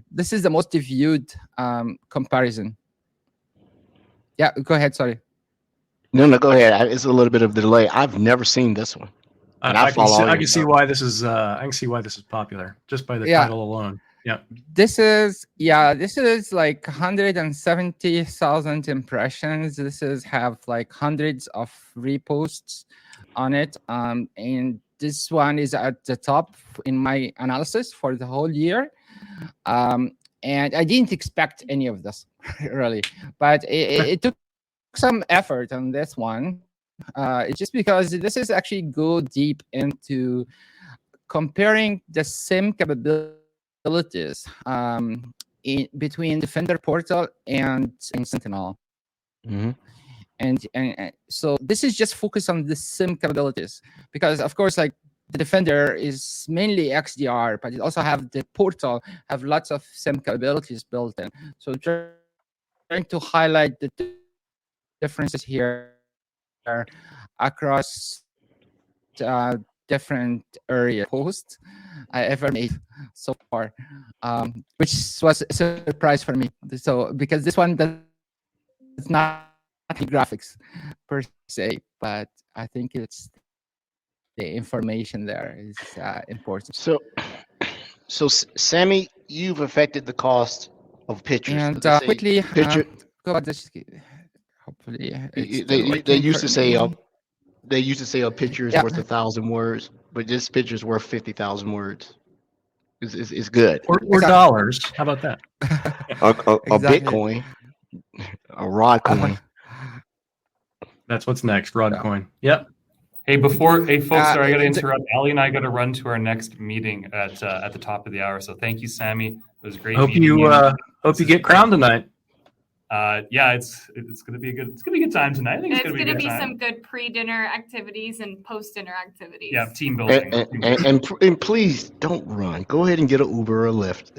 This is the most viewed comparison. Yeah, go ahead. Sorry. No, go ahead. It's a little bit of delay. I've never seen this one. And I can see why this is. I can see why this is popular just by the title alone. Yeah. This is like 170,000 impressions. This is have like hundreds of reposts on it. And this one is at the top in my analysis for the whole year. And I didn't expect any of this really, but it took some effort on this one. It's just because this is actually go deep into comparing the same capabilities between Defender Portal and Sentinel. Mm-hmm. And so this is just focused on the SIM capabilities, because of course, like, the Defender is mainly XDR, but it also have the Portal have lots of SIM capabilities built in. So trying to highlight the differences here across different area posts I ever made so far, which was a surprise for me. So because this one does not graphics per se, but I think it's the information there is important. So Sameh, you've affected the cost of pictures. And quickly, go ahead. Hopefully, they used to say a picture is worth 1,000 words, but this picture is worth 50,000 words. It's good. Or dollars. How about that? A Bitcoin, a Rod coin. That's what's next. Rod coin. Yep. Hey, folks, sorry, I got to interrupt. Ali and I got to run to our next meeting at the top of the hour. So thank you, Sameh. It was great. Hope you get crowned tonight. Yeah, it's gonna be a good time tonight. I think it's gonna be some good pre-dinner activities and post-dinner activities. Yeah, team building. And please don't run. Go ahead and get an Uber or a Lyft.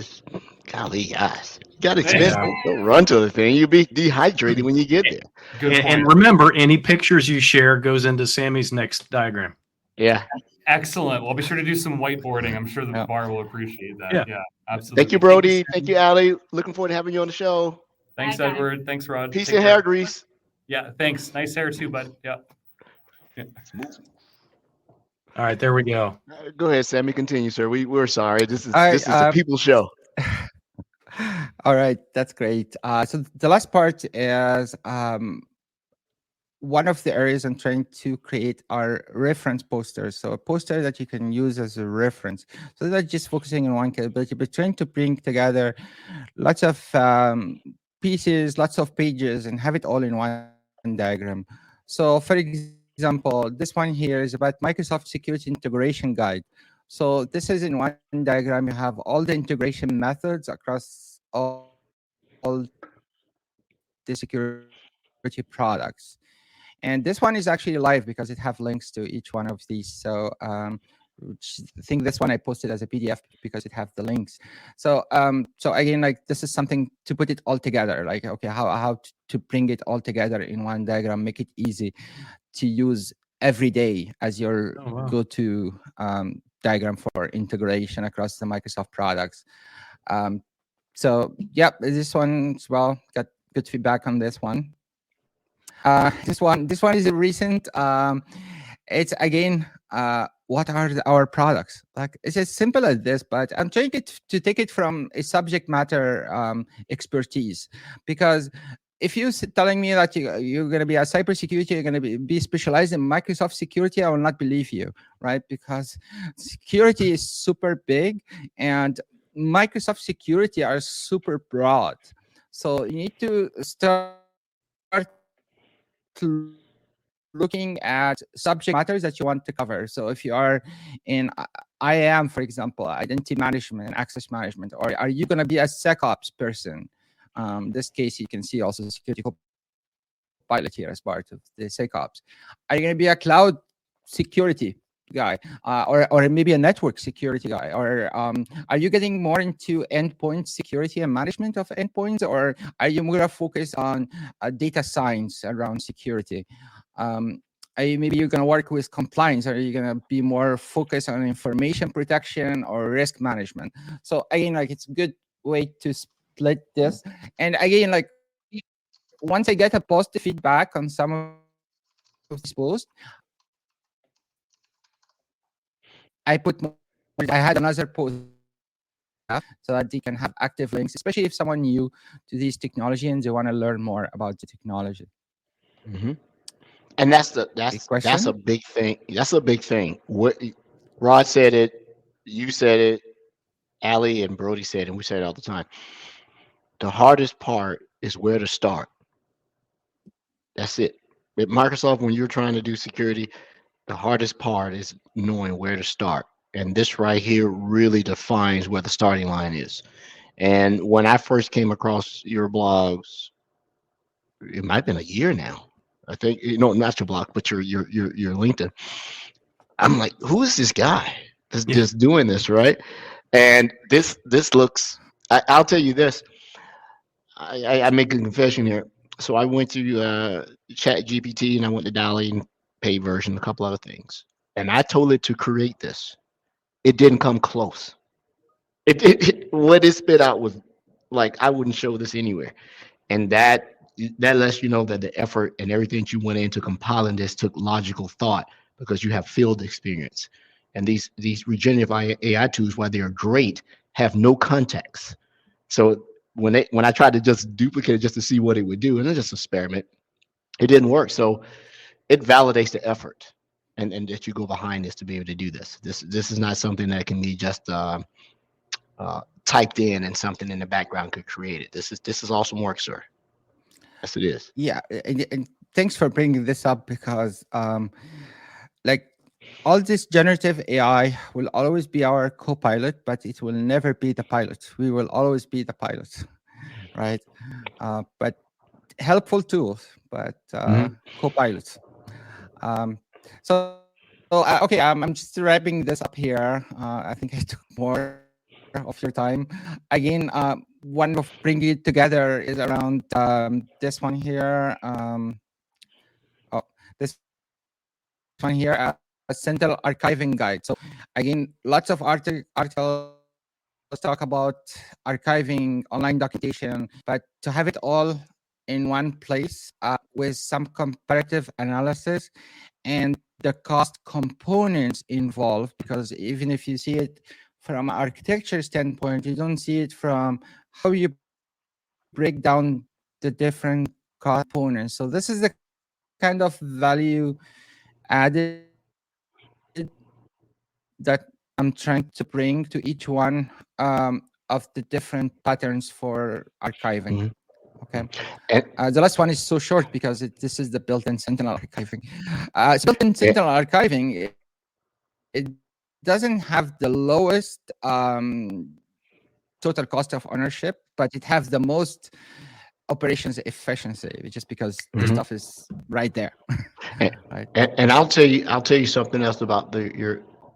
Golly, guys, you got Thanks. expensive. Don't run to the thing. You'll be dehydrated when you get there. Good point. And remember, any pictures you share goes into Sammy's next diagram. Yeah. Excellent. Well, I'll be sure to do some whiteboarding. I'm sure the Yeah. bar will appreciate that. Yeah. Yeah, absolutely. Thank you, Brody. Thank you, Allie. Looking forward to having you on the show. Thanks, Bye, guys. Edward. Thanks, Rod. Peace Take and care. hair grease. Yeah, thanks. Nice hair too, bud. Yeah. All right, there we go. Go ahead, Sammy. Continue, sir. We're sorry. This is All right, this is a people show. All right, that's great. So the last part is one of the areas I'm trying to create are reference posters. So a poster that you can use as a reference. So not just focusing on one capability, but trying to bring together lots of pieces, lots of pages, and have it all in one diagram. So for example, this one here is about Microsoft Security Integration Guide. So this is in one diagram, you have all the integration methods across all the security products. And this one is actually live because it have links to each one of these. So I think this one I posted as a PDF because it have the links. So so again, like this is something to put it all together. Like, okay, how to bring it all together in one diagram, make it easy to use every day as your go-to diagram for integration across the Microsoft products. So yeah, this one as well got good feedback on this one. This one is a recent. It's again, what are our products? Like it's as simple as this, but I'm trying to take it from a subject matter expertise, because if you're telling me that you're going to be a cybersecurity, you're going to be specialized in Microsoft security, I will not believe you, right? Because security is super big and Microsoft security are super broad. So you need to start looking at subject matters that you want to cover. So if you are in IAM, for example, identity management and access management, or are you going to be a SecOps person? This case, you can see also security pilot here as part of the SecOps. Are you going to be a cloud security guy, or maybe a network security guy, or are you getting more into endpoint security and management of endpoints, or are you more focused on data science around security? Maybe you're going to work with compliance, or are you going to be more focused on information protection or risk management? So again, like it's a good way to split this. And again, like once I get a positive feedback on some of these posts, I put more. I had another post so that they can have active links, especially if someone new to this technology and they want to learn more about the technology. Mm-hmm. And that's a big thing. That's a big thing. What Rod said it, you said it, Allie and Brody said it, and we say it all the time. The hardest part is where to start. That's it. At Microsoft, when you're trying to do security, the hardest part is knowing where to start. And this right here really defines where the starting line is. And when I first came across your blogs, it might have been a year now. I think, not your blog, but your LinkedIn. I'm like, who is this guy that's just doing this, right? And this looks. I'll tell you this. I make a confession here. So I went to Chat GPT and I went to DALL-E and paid version, a couple other things, and I told it to create this. It didn't come close. What it spit out was like, I wouldn't show this anywhere, and that lets you know that the effort and everything that you went into compiling this took logical thought, because you have field experience. And these regenerative AI tools, while they are great, have no context. So when I tried to just duplicate it just to see what it would do, and it's just experiment, it didn't work. So it validates the effort and that you go behind this to be able to do this. This is not something that can be just typed in and something in the background could create it. This is awesome work, sir. Yes, it is. Yeah, and thanks for bringing this up, because like all this generative AI will always be our co-pilot, but it will never be the pilot. We will always be the pilot, right? But helpful tools, but co-pilots. So okay, I'm just wrapping this up here. I think I took more of your time. Again, one of bring it together is around this one here. Oh, this one here, a central archiving guide. So again, lots of articles talk about archiving, online documentation, but to have it all in one place with some comparative analysis and the cost components involved, because even if you see it from an architecture standpoint, you don't see it from how you break down the different components. So this is the kind of value added that I'm trying to bring to each one of the different patterns for archiving. Okay. The last one is so short because this is the built-in Sentinel archiving. So built-in Sentinel archiving, it doesn't have the lowest total cost of ownership, but it has the most operations efficiency, just because the stuff is right there. Right. And I'll tell you something else about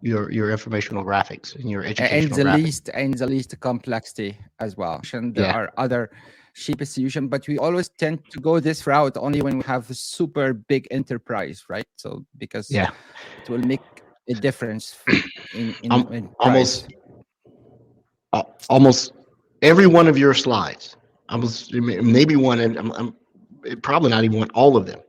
your informational graphics and your educational graphics. And the least complexity as well. And there are other cheapest solution, but we always tend to go this route only when we have a super big enterprise, right? So because it will make a difference in price. Almost every one of your slides, maybe one, and I'm probably not even one, all of them.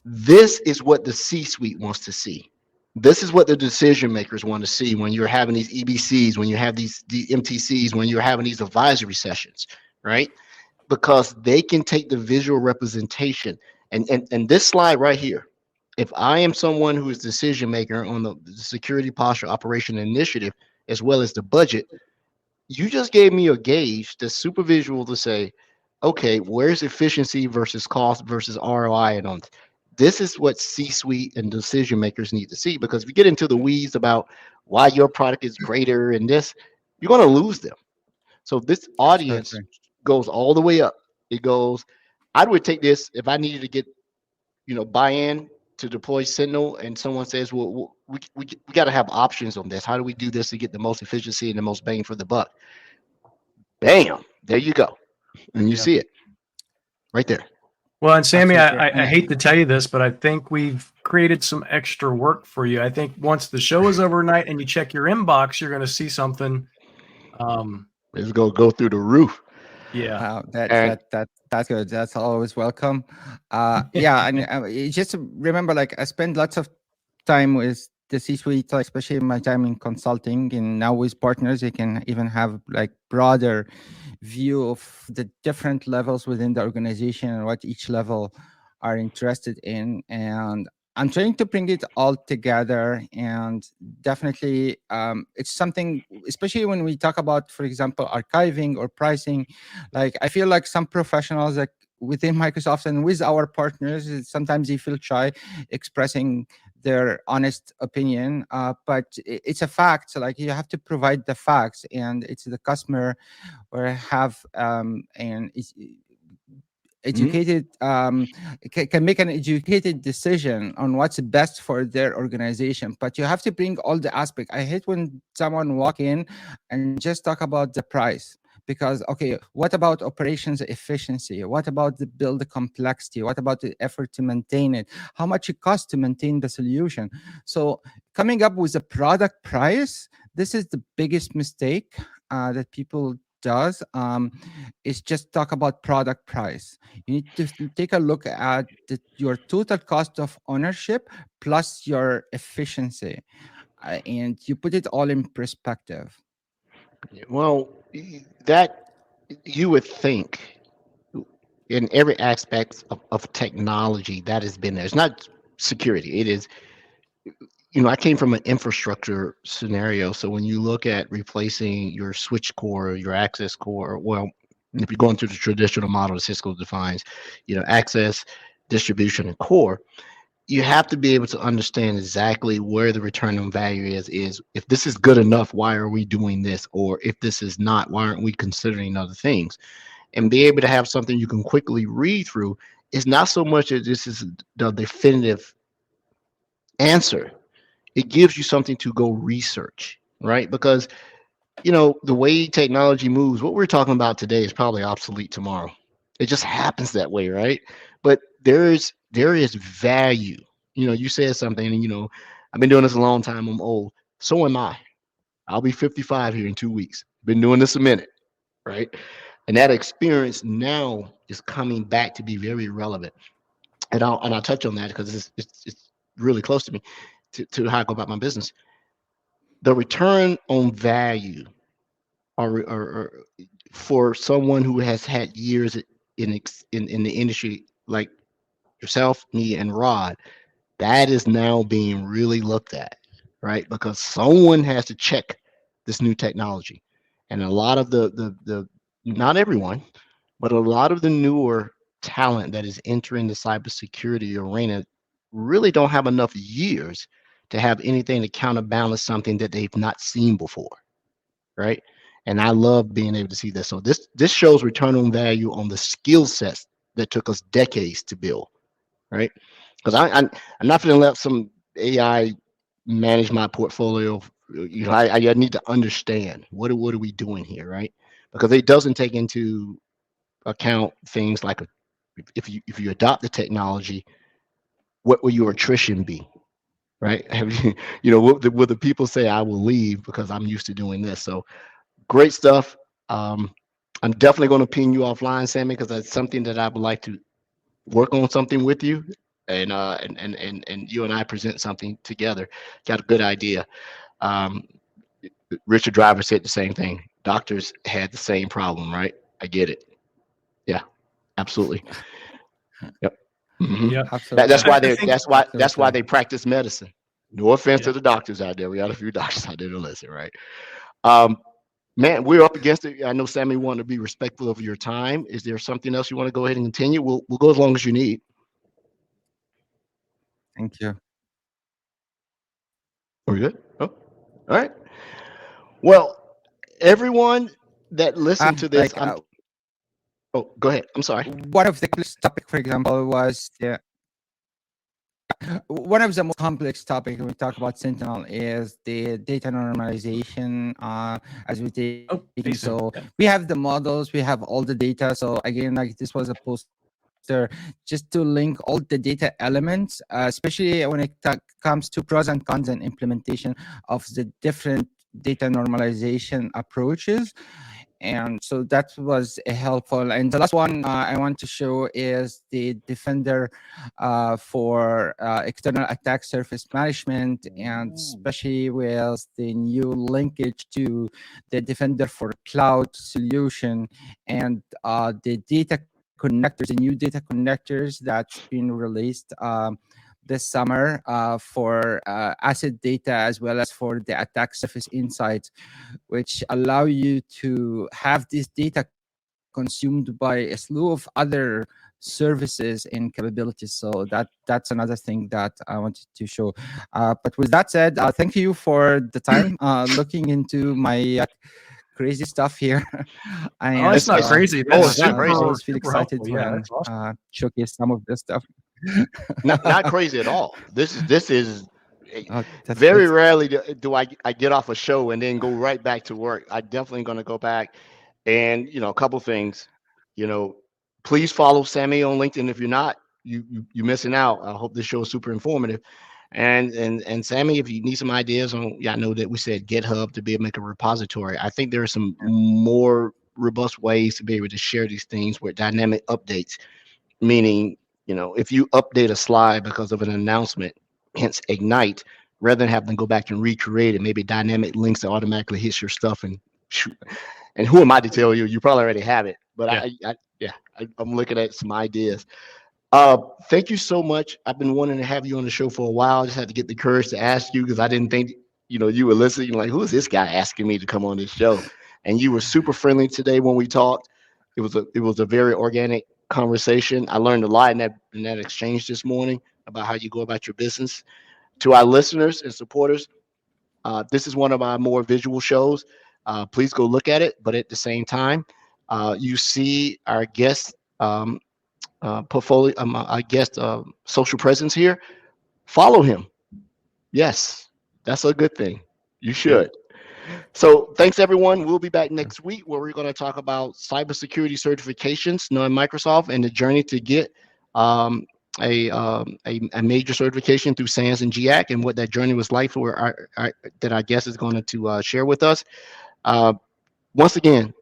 This is what the C-suite wants to see. This is what the decision makers want to see when you're having these EBCs, when you have the MTCs, when you're having these advisory sessions, right? Because they can take the visual representation. And this slide right here, if I am someone who is decision maker on the security posture operation initiative, as well as the budget, you just gave me a gauge that's super visual to say, okay, where's efficiency versus cost versus ROI? And on this is what C-suite and decision makers need to see, because if you get into the weeds about why your product is greater and this, you're going to lose them. So this audience goes all the way up. It goes, I would take this if I needed to get, buy-in to deploy Sentinel, and someone says, well, we got to have options on this. How do we do this to get the most efficiency and the most bang for the buck? Bam, there you go. And you see it right there. Well, and Sammy, I hate to tell you this, but I think we've created some extra work for you. I think once the show is overnight and you check your inbox, you're going to see something. It's going to go through the roof. Yeah. That's good. That's always welcome. And just remember, like, I spend lots of time with the C-suite, especially my time in consulting, and now with partners, they can even have like broader view of the different levels within the organization and what each level are interested in. And I'm trying to bring it all together, and definitely it's something, especially when we talk about, for example, archiving or pricing. Like, I feel like some professionals, like within Microsoft and with our partners, sometimes they feel shy expressing their honest opinion, but it's a fact. So, like, you have to provide the facts, and it's the customer or have and it's educated can make an educated decision on what's best for their organization. But you have to bring all the aspect. I hate when someone walk in and just talk about the price, because okay, what about operations efficiency? What about the build complexity? What about the effort to maintain it? How much it costs to maintain the solution? So coming up with a product price, this is the biggest mistake that people does, is just talk about product price. You need to take a look at your total cost of ownership plus your efficiency, and you put it all in perspective. Well, that you would think in every aspect of technology that has been there. It's not security. It is, I came from an infrastructure scenario. So when you look at replacing your switch core, your access core, well, if you're going through the traditional model that Cisco defines, access, distribution, and core, you have to be able to understand exactly where the return on value is if this is good enough, why are we doing this? Or if this is not, why aren't we considering other things? And be able to have something you can quickly read through is not so much that this is the definitive answer. It gives you something to go research, right? Because the way technology moves, what we're talking about today is probably obsolete tomorrow. It just happens that way, right? But there is value. You said something, and I've been doing this a long time. I'm old. So am I. I'll be 55 here in 2 weeks. Been doing this a minute, right? And that experience now is coming back to be very relevant. And I'll touch on that because it's really close to me to how I go about my business. The return on value, or for someone who has had years in the industry like yourself, me, and Rod, that is now being really looked at, right? Because someone has to check this new technology, and a lot of the not everyone, but a lot of the newer talent that is entering the cybersecurity arena really don't have enough years to have anything to counterbalance something that they've not seen before, right? And I love being able to see this. So this shows return on value on the skill sets that took us decades to build, right? Because I'm not going to let some AI manage my portfolio. I need to understand what are we doing here, right? Because it doesn't take into account things like if you adopt the technology, what will your attrition be, right? Have you, will the people say I will leave because I'm used to doing this? So great stuff. I'm definitely going to ping you offline, Sammy, because that's something that I would like to work on something with you, and you and I present something together. Got a good idea. Um, Richard Driver said the same thing. Doctors had the same problem, right? I get it. Yeah, absolutely. Yep. hmm Yeah. Absolutely. that's why I they think that's why they practice medicine. No offense yeah. to the doctors out there. We got a few doctors out there to listen, right? Um, Man, we're up against it. I know Sammy wanted to be respectful of your time. Is there something else you want to go ahead and continue? We'll go as long as you need. Thank you. We're good. Oh, all right. Well, everyone that listened to this, Like oh, go ahead. I'm sorry. one of the topic, for example, was one of the most complex topics when we talk about Sentinel is the data normalization. As we take Oh, hey, Sam. so Yeah. we have the models, we have all the data. So again, like this was a poster just to link all the data elements, especially when it comes to pros and cons and implementation of the different data normalization approaches. And so that was helpful. And the last one I want to show is the Defender for external attack surface management, and especially with the new linkage to the Defender for cloud solution, and the data connectors, the new data connectors that's been released this summer for asset data as well as for the attack surface insights, which allow you to have this data consumed by a slew of other services and capabilities. So that's another thing that I wanted to show. But with that said, thank you for the time looking into my crazy stuff here. Oh, And it's not it's crazy. oh, That's it's not I crazy. always feel super excited helpful. Yeah, when that's awesome. showcase some of this stuff. Not crazy at all. This is very That's rarely do I get off a show and then go right back to work. I definitely going to go back, and a couple things. You know, please follow Sammy on LinkedIn. If you're not, you're missing out. I hope this show is super informative. And Sammy, if you need some ideas on, yeah, I know that we said GitHub to be able to make a repository. I think there are some more robust ways to be able to share these things with dynamic updates, meaning, if you update a slide because of an announcement, hence Ignite, rather than having to go back and recreate it, maybe dynamic links that automatically hits your stuff and shoot. And who am I to tell you? You probably already have it, but Yeah. I'm looking at some ideas. Thank you so much. I've been wanting to have you on the show for a while. I just had to get the courage to ask you because I didn't think, you were listening. You're like, who is this guy asking me to come on this show? And you were super friendly today when we talked. It was a very organic conversation. I learned a lot in that exchange this morning about how you go about your business. To our listeners and supporters, this is one of our more visual shows. Please go look at it. But at the same time, you see our guest portfolio, our guest social presence here. Follow him. Yes, that's a good thing. You should. So thanks everyone. We'll be back next week where we're going to talk about cybersecurity certifications, knowing Microsoft and the journey to get a major certification through SANS and GIAC and what that journey was like for that our guest is going to share with us. Once again,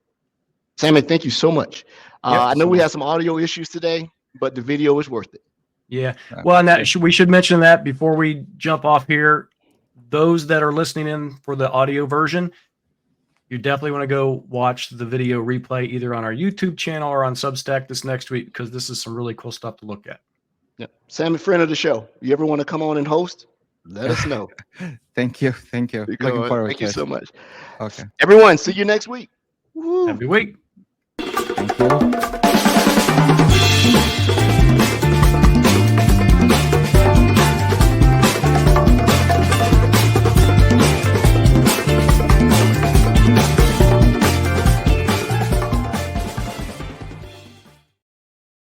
Sameh, thank you so much. I know we had some audio issues today, but the video was worth it. Yeah. Well, and that we should mention that before we jump off here. Those that are listening in for the audio version, you definitely want to go watch the video replay either on our YouTube channel or on Substack this next week, because this is some really cool stuff to look at. Yeah. Sameh, friend of the show. You ever want to come on and host? Let us know. Thank you. Looking forward. Thank you so much. Okay. Everyone, see you next week. Woo. Happy week. Thank you.